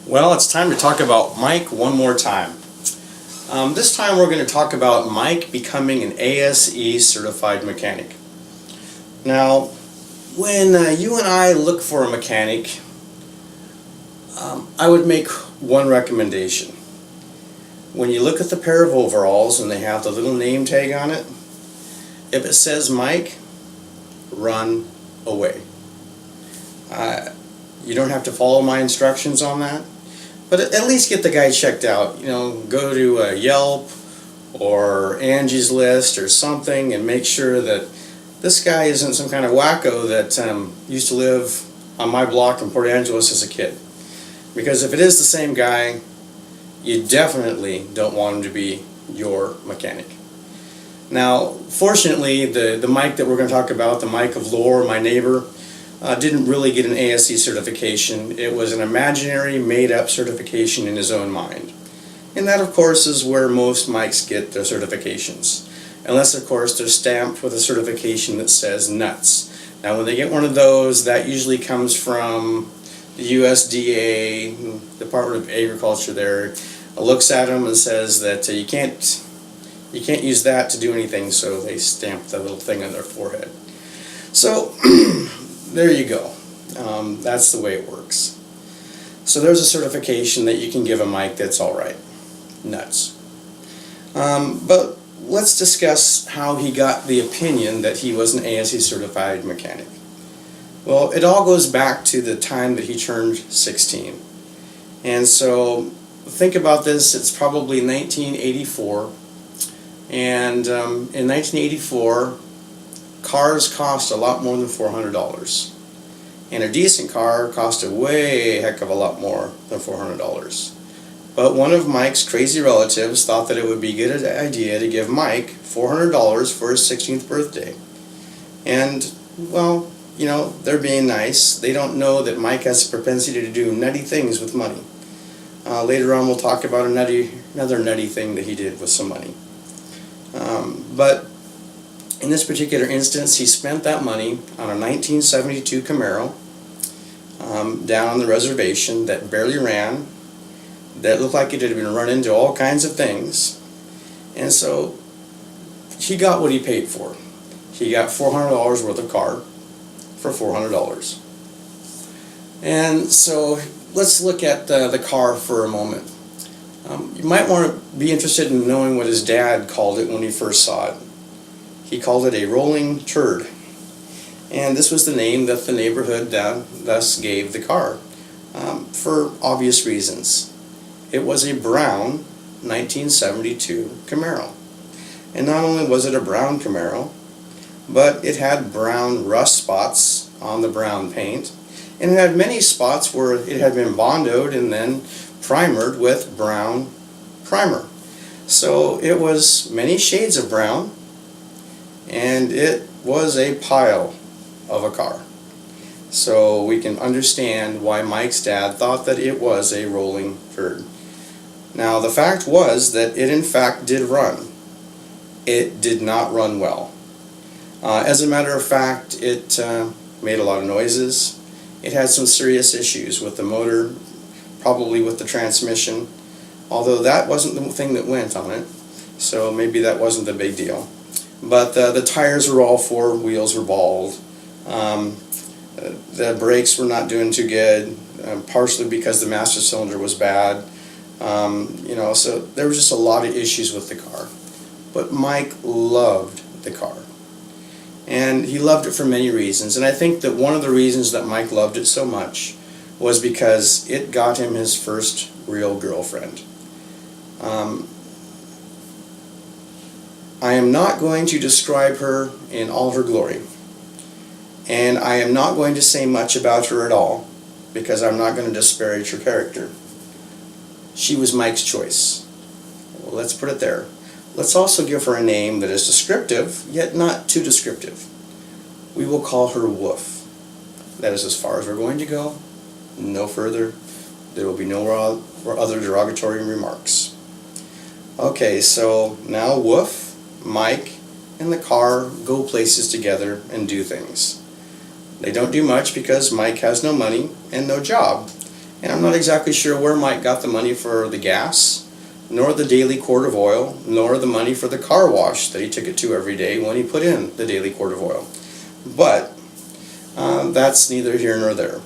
Well, it's time to talk about Mike one more time. This time we're going to talk about Mike becoming an ASE Certified Mechanic. Now, when you and I look for a mechanic, I would make one recommendation. When you look at the pair of overalls and they have the little name tag on it, if it says Mike, run away. You don't have to follow my instructions on that, but at least get the guy checked out. You know, go to Yelp or Angie's List or something and make sure that this guy isn't some kind of wacko that used to live on my block in Port Angeles as a kid. Because if it is the same guy, you definitely don't want him to be your mechanic. Now, fortunately, the Mike that we're going to talk about, the Mike of lore, my neighbor, didn't really get an ASE certification. It was an imaginary, made-up certification in his own mind. And that, of course, is where most Mikes get their certifications. Unless, of course, they're stamped with a certification that says nuts. Now, when they get one of those, that usually comes from the USDA, Department of Agriculture there, looks at them and says that you can't use that to do anything, so they stamp that little thing on their forehead. So, there you go. That's the way it works. So there's a certification that you can give a Mike that's alright. Nuts. But let's discuss how he got the opinion that he was an ASE certified mechanic. Well, it all goes back to the time that he turned 16. And so think about this, it's probably 1984. And in 1984, cars cost a lot more than $400. And a decent car cost a way heck of a lot more than $400. But one of Mike's crazy relatives thought that it would be a good idea to give Mike $400 for his 16th birthday. And, well, you know, they're being nice. They don't know that Mike has a propensity to do nutty things with money. Later on we'll talk about another nutty thing that he did with some money. But in this particular instance, he spent that money on a 1972 Camaro down on the reservation that barely ran, that looked like it had been run into all kinds of things. And so he got what he paid for. He got $400 worth of car for $400. And so let's look at the car for a moment. You might want to be interested in knowing what his dad called it when he first saw it. He called it a rolling turd. And this was the name that the neighborhood thus gave the car, for obvious reasons. It was a brown 1972 Camaro. And not only was it a brown Camaro, but it had brown rust spots on the brown paint. And it had many spots where it had been bondoed and then primered with brown primer. So it was many shades of brown, and it was a pile of a car. So we can understand why Mike's dad thought that it was a rolling turd. Now the fact was that it in fact did run. It did not run well. As a matter of fact, it made a lot of noises. It had some serious issues with the motor, probably with the transmission, although that wasn't the thing that went on it, so maybe that wasn't the big deal. But the tires were all four wheels were bald. The brakes were not doing too good, partially because the master cylinder was bad. You know, so there was just a lot of issues with the car. But Mike loved the car. And he loved it for many reasons. And I think that one of the reasons that Mike loved it so much was because it got him his first real girlfriend. I am not going to describe her in all her glory. And I am not going to say much about her at all, because I'm not going to disparage her character. She was Mike's choice. Well, let's put it there. Let's also give her a name that is descriptive, yet not too descriptive. We will call her Woof. That is as far as we're going to go. No further. There will be no other derogatory remarks. Okay, so now Woof, Mike, and the car go places together and do things. They don't do much because Mike has no money and no job. And I'm not exactly sure where Mike got the money for the gas, nor the daily quart of oil, nor the money for the car wash that he took it to every day when he put in the daily quart of oil. But that's neither here nor there.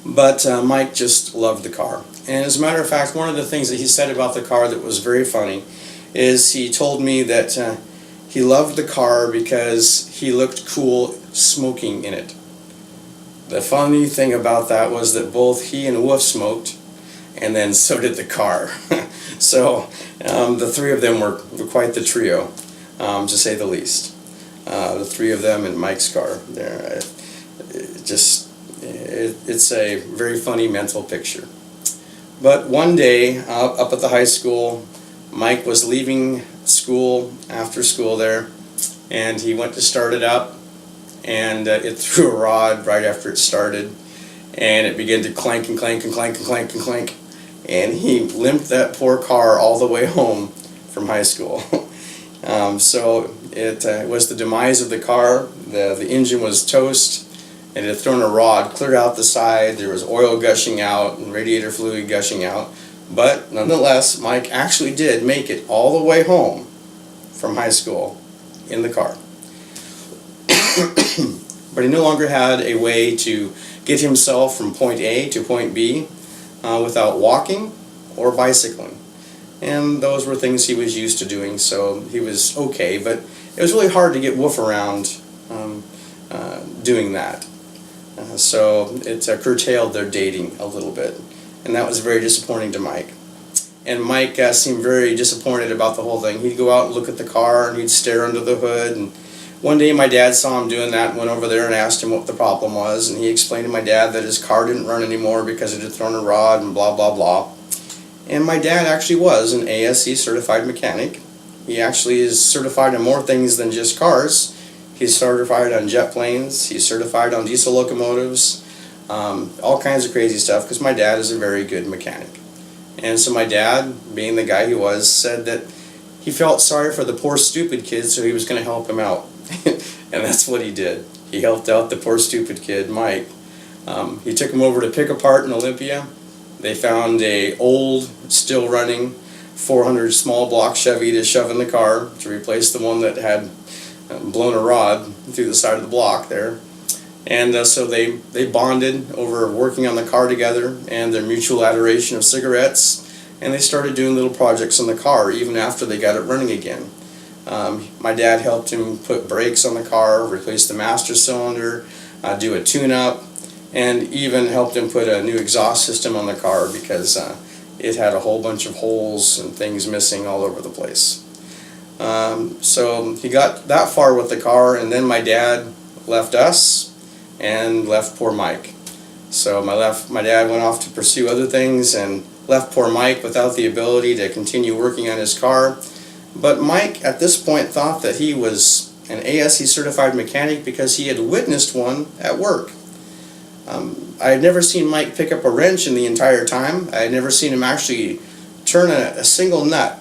But Mike just loved the car. And as a matter of fact, one of the things that he said about the car that was very funny is he told me that he loved the car because he looked cool smoking in it. The funny thing about that was that both he and Wolf smoked, and then so did the car. So the three of them were quite the trio, to say the least. The three of them in Mike's car. It's a very funny mental picture. But one day up at the high school, Mike was leaving school after school there, and he went to start it up, and it threw a rod right after it started, and it began to clank and clank and clank and clank and clank, and he limped that poor car all the way home from high school. So it was the demise of the car. The engine was toast, and it had thrown a rod clear out the side. There was oil gushing out and radiator fluid gushing out. But nonetheless, Mike actually did make it all the way home from high school in the car. But he no longer had a way to get himself from point A to point B without walking or bicycling. And those were things he was used to doing, so he was okay. But it was really hard to get Wolf around doing that. So it curtailed their dating a little bit. And that was very disappointing to Mike. And Mike seemed very disappointed about the whole thing. He'd go out and look at the car, and he'd stare under the hood. And one day my dad saw him doing that and went over there and asked him what the problem was. And he explained to my dad that his car didn't run anymore because it had thrown a rod and blah, blah, blah. And my dad actually was an ASE Certified Mechanic. He actually is certified on more things than just cars. He's certified on jet planes. He's certified on diesel locomotives. All kinds of crazy stuff, because my dad is a very good mechanic. And so my dad, being the guy he was, said that he felt sorry for the poor stupid kid, so he was going to help him out. And that's what he did. He helped out the poor stupid kid, Mike. He took him over to pick apart in Olympia. They found a old, still running 400 small block Chevy to shove in the car to replace the one that had blown a rod through the side of the block there. And so they bonded over working on the car together and their mutual adoration of cigarettes, and they started doing little projects on the car even after they got it running again. My dad helped him put brakes on the car, replace the master cylinder, do a tune-up, and even helped him put a new exhaust system on the car because it had a whole bunch of holes and things missing all over the place. So he got that far with the car, and then my dad left us and left poor Mike. So my dad went off to pursue other things and left poor Mike without the ability to continue working on his car. But Mike at this point thought that he was an ASE Certified Mechanic because he had witnessed one at work. I had never seen Mike pick up a wrench in the entire time. I had never seen him actually turn a single nut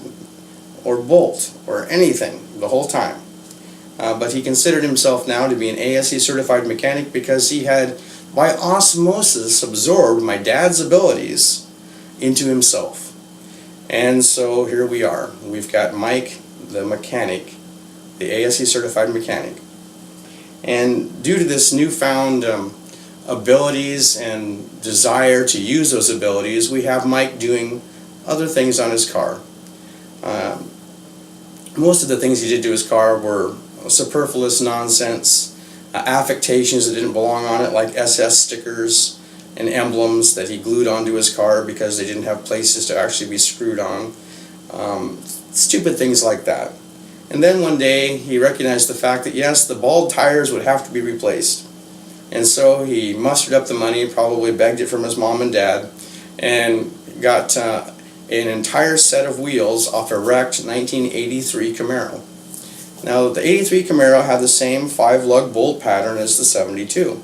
or bolt or anything the whole time. But he considered himself now to be an ASE Certified Mechanic because he had, by osmosis, absorbed my dad's abilities into himself. And so here we are. We've got Mike, the mechanic, the ASE Certified Mechanic. And due to this newfound abilities and desire to use those abilities, we have Mike doing other things on his car. Most of the things he did to his car were superfluous nonsense, affectations that didn't belong on it, like SS stickers and emblems that he glued onto his car because they didn't have places to actually be screwed on. Stupid things like that. And then one day he recognized the fact that yes, the bald tires would have to be replaced. And so he mustered up the money, probably begged it from his mom and dad, and got an entire set of wheels off a wrecked 1983 Camaro. Now, the 83 Camaro had the same 5-lug bolt pattern as the 72,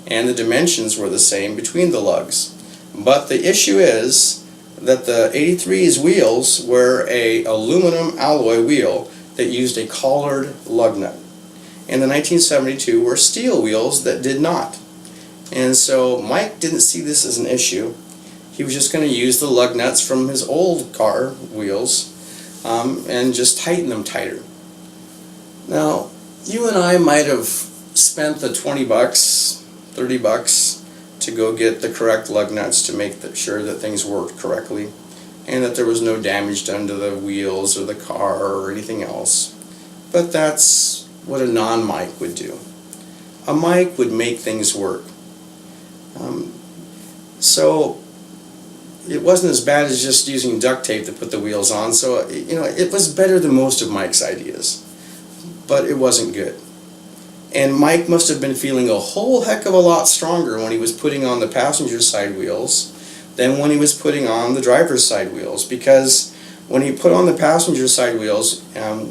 and the dimensions were the same between the lugs. But the issue is that the 83's wheels were an aluminum alloy wheel that used a collared lug nut. And the 1972 were steel wheels that did not. And so Mike didn't see this as an issue. He was just going to use the lug nuts from his old car wheels and just tighten them tighter. Now, you and I might have spent the 20 bucks, 30 bucks to go get the correct lug nuts to make sure that things worked correctly and that there was no damage done to the wheels or the car or anything else. But that's what a non-Mike would do. A Mike would make things work. So it wasn't as bad as just using duct tape to put the wheels on. So, it was better than most of Mike's ideas, but it wasn't good. And Mike must have been feeling a whole heck of a lot stronger when he was putting on the passenger side wheels than when he was putting on the driver's side wheels, because when he put on the passenger side wheels,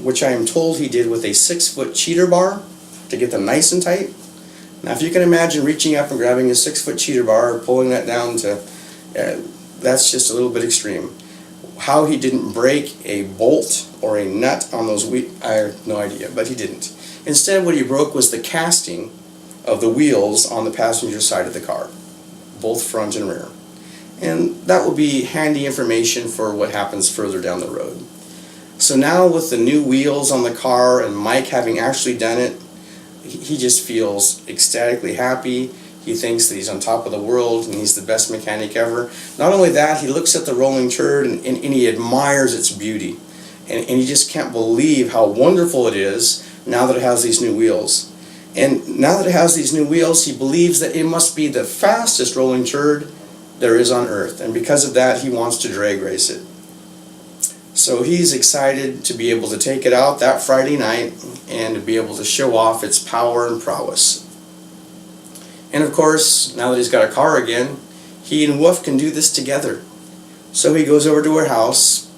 which I am told he did with a 6-foot cheater bar to get them nice and tight. Now, if you can imagine reaching up and grabbing a 6-foot cheater bar, pulling that down to, that's just a little bit extreme. How he didn't break a bolt or a nut on those wheels, I have no idea, but he didn't. Instead, what he broke was the casting of the wheels on the passenger side of the car, both front and rear. And that will be handy information for what happens further down the road. So now with the new wheels on the car and Mike having actually done it, he just feels ecstatically happy. He thinks that he's on top of the world and he's the best mechanic ever. Not only that, he looks at the rolling turd and he admires its beauty. And he just can't believe how wonderful it is now that it has these new wheels. And now that it has these new wheels, he believes that it must be the fastest rolling turd there is on Earth. And because of that, he wants to drag race it. So he's excited to be able to take it out that Friday night and to be able to show off its power and prowess. And of course, now that he's got a car again, he and Wolf can do this together. So he goes over to her house.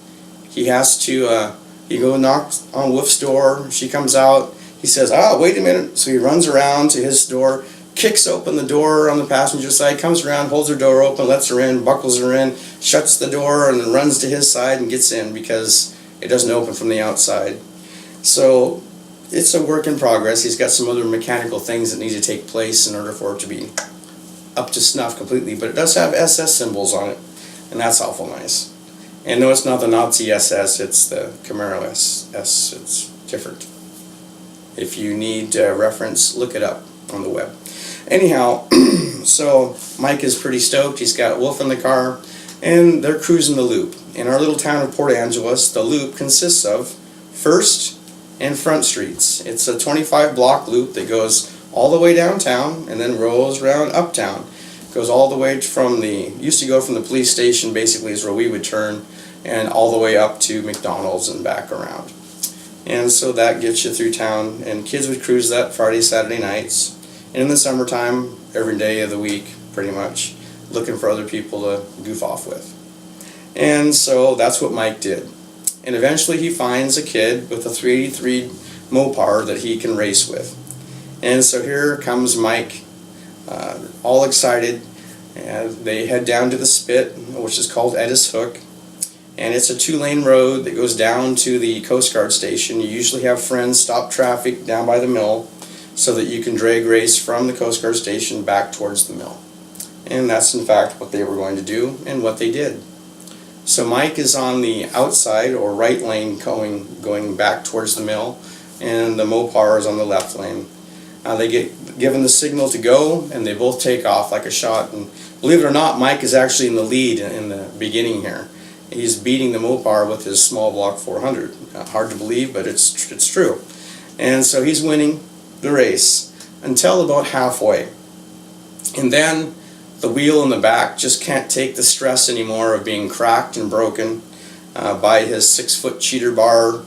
He has to, he goes and knocks on Wolf's door. She comes out. He says, wait a minute. So he runs around to his door, kicks open the door on the passenger side, comes around, holds her door open, lets her in, buckles her in, shuts the door, and then runs to his side and gets in because it doesn't open from the outside. So it's a work in progress. He's got some other mechanical things that need to take place in order for it to be up to snuff completely, but it does have SS symbols on it, and that's awful nice. And no, it's not the Nazi SS, it's the Camaro SS. It's different. If you need a reference, look it up on the web. Anyhow, so Mike is pretty stoked. He's got Wolf in the car, and they're cruising the loop. In our little town of Port Angeles, the loop consists of First and Front Streets. It's a 25-block loop that goes all the way downtown and then rolls around uptown. Goes all the way from used to go from the police station, basically is where we would turn, and all the way up to McDonald's and back around. And so that gets you through town, and kids would cruise that Friday, Saturday nights. And in the summertime, every day of the week, pretty much, looking for other people to goof off with. And so that's what Mike did. And eventually he finds a kid with a 383 Mopar that he can race with. And so here comes Mike, all excited, and they head down to the spit, which is called Edis Hook. And it's a 2-lane road that goes down to the Coast Guard station. You usually have friends stop traffic down by the mill so that you can drag race from the Coast Guard station back towards the mill. And that's in fact what they were going to do and what they did. So Mike is on the outside or right lane going back towards the mill, and the Mopar is on the left lane. They get given the signal to go, and they both take off like a shot. And believe it or not, Mike is actually in the lead in the beginning here. He's beating the Mopar with his small block 400. Hard to believe, but it's true. And so he's winning the race until about halfway. And then the wheel in the back just can't take the stress anymore of being cracked and broken by his 6-foot cheater bar,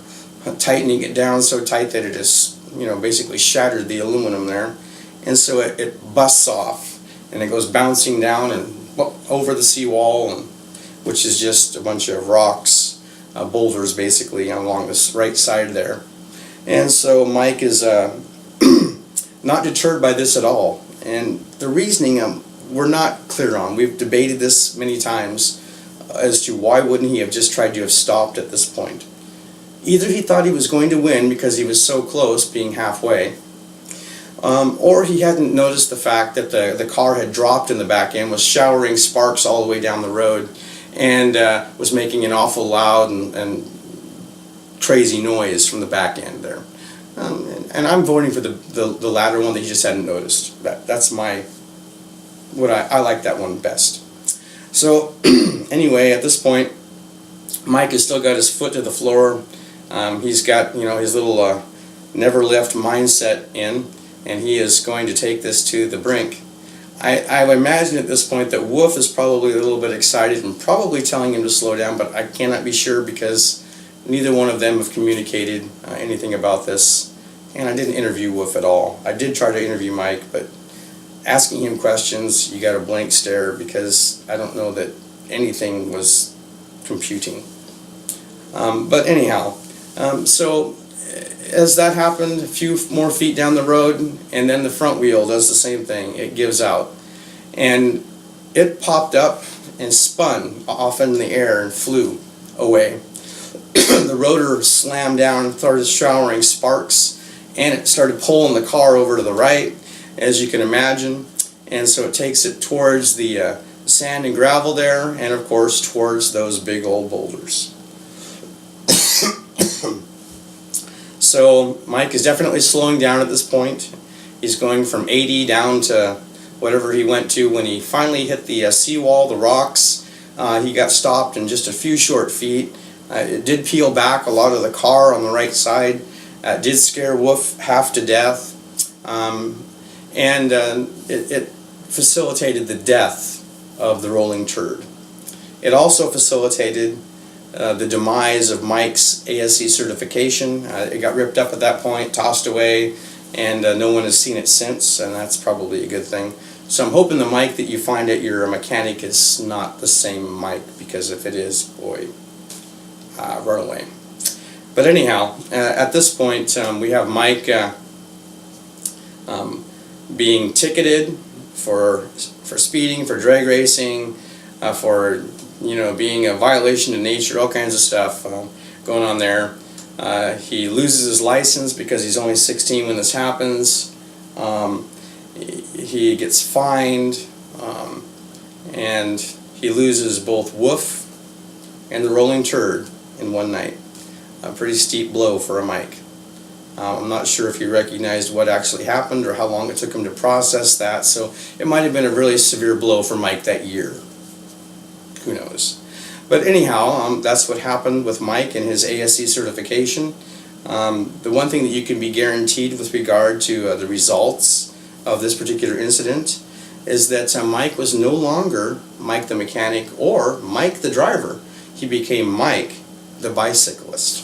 tightening it down so tight that it is, basically shattered the aluminum there. And so it busts off, and it goes bouncing down and over the seawall, which is just a bunch of rocks, boulders basically along this right side there. And so Mike is not deterred by this at all. And the reasoning we're not clear on. We've debated this many times as to why wouldn't he have just tried to have stopped at this point. Either he thought he was going to win because he was so close, being halfway, or he hadn't noticed the fact that the car had dropped in the back end, was showering sparks all the way down the road, and was making an awful loud and crazy noise from the back end there. And I'm voting for the latter one that he just hadn't noticed. That's I like that one best. So anyway, at this point, Mike has still got his foot to the floor. He's got, you know, his little never left mindset in, and he is going to take this to the brink. I imagine at this point that Wolf is probably a little bit excited and probably telling him to slow down, but I cannot be sure because neither one of them have communicated anything about this, and I didn't interview Wolf at all. I did try to interview Mike, but asking him questions, you got a blank stare because I don't know that anything was computing. But anyhow, so as that happened, a few more feet down the road, and then the front wheel does the same thing. It gives out, and it popped up and spun off in the air and flew away. The rotor slammed down, started showering sparks, and it started pulling the car over to the right, as you can imagine, and so it takes it towards the sand and gravel there, and of course towards those big old boulders. So Mike is definitely slowing down at this point. He's going from 80 down to whatever he went to when he finally hit the seawall, the rocks. He got stopped in just a few short feet. It did peel back a lot of the car on the right side. It did scare Wolf half to death. It facilitated the death of the rolling turd. It also facilitated the demise of Mike's ASE certification. It got ripped up at that point, tossed away, and no one has seen it since, and that's probably a good thing. So I'm hoping the Mike that you find at your mechanic is not the same Mike, because if it is, boy, run away. But anyhow, at this point, we have Mike being ticketed for speeding, for drag racing, for being a violation to nature, all kinds of stuff going on there. He loses his license because he's only 16 when this happens. He gets fined, and he loses both Wolf and the rolling turd in one night. A pretty steep blow for a Mike. I'm not sure if he recognized what actually happened or how long it took him to process that, so it might have been a really severe blow for Mike that year. Who knows? But anyhow, that's what happened with Mike and his ASE certification. The one thing that you can be guaranteed with regard to the results of this particular incident is that Mike was no longer Mike the mechanic or Mike the driver. He became Mike the bicyclist.